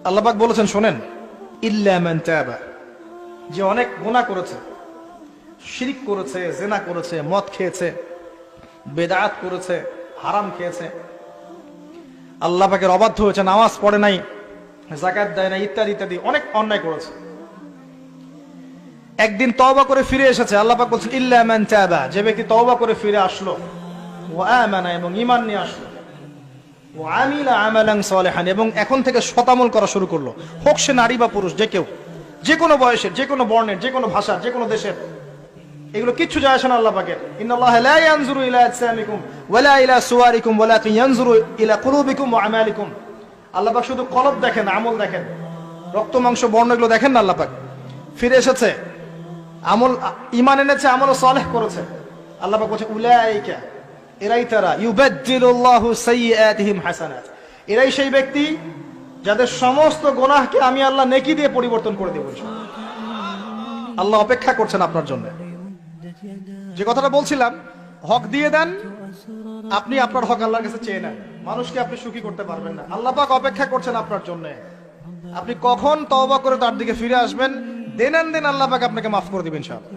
আল্লাহ পাক বলেছেন শোনেন, ইল্লা মান তাবা, যে অনেক গুনাহ করেছে, শিরক করেছে, জিনা করেছে, মদ খেয়েছে, বেদাত করেছে, হারাম খেয়েছে, আল্লাহ পাকের অবাধ্য হয়েছে, নামাজ পড়ে নাই, যাকাত দেয় নাই, ইত্যাদি ইত্যাদি অনেক অন্যায় করেছে, একদিন তওবা করে ফিরে এসেছে। আল্লাহ পাক বলছেন ইল্লা মান তাবা, যে ব্যক্তি তওবা করে ফিরে আসলো, ওয়া আমানা, এবং ঈমান নিয়ে আসলো, ওয়া আমিলা আমালান সালিহান, এবং এখন থেকে সৎ আমল করা শুরু করলো, হোক সে নারী বা পুরুষ, যে কেউ, যে কোনো বয়সের, যে কোনো বর্ণের, যে কোনো ভাষার, যে কোনো দেশের, এগুলো কিচ্ছু যায় আসে না আল্লাহ পাকের। ইন্নাল্লাহা লা ইয়ানজুরু ইলা আজসামিকুম ওয়ালা ইলা সুওয়ারিকুম ওয়ালাকিন ইয়ানজুরু ইলা কুলুবিকুম ওয়া আমালিকুম। আল্লাহ পাক শুধু কলব দেখেন, আমল দেখেন, রক্ত মাংস বর্ণ এগুলো দেখেন না। আল্লাহ পাক ফিরে এসেছে, আমল, ঈমান এনেছে, আমল সালেহ করেছে। আল্লাহ পাক বলছে উলাইকা, এরাই তারা, ইউবাদদিলুল্লাহু সাইয়্যাতিহিম হাসানাত, এরাই সেই ব্যক্তি যাদের সমস্ত গুনাহকে আমি আল্লাহ নেকি দিয়ে পরিবর্তন করে দেব। আল্লাহ অপেক্ষা করছেন আপনার জন্য। যে কথাটা বলছিলাম, হক দিয়ে দেন, আপনি আপনার হক আল্লাহর কাছে চেয়ে নেন, মানুষকে আপনি সুখী করতে পারবেন না। আল্লাহ পাক অপেক্ষা করছেন আপনার জন্য, আপনি কখন তওবা করে তার দিকে ফিরে আসবেন, দেন আল্লাহ পাক আপনাকে মাফ করে দিবেন ইনশাআল্লাহ।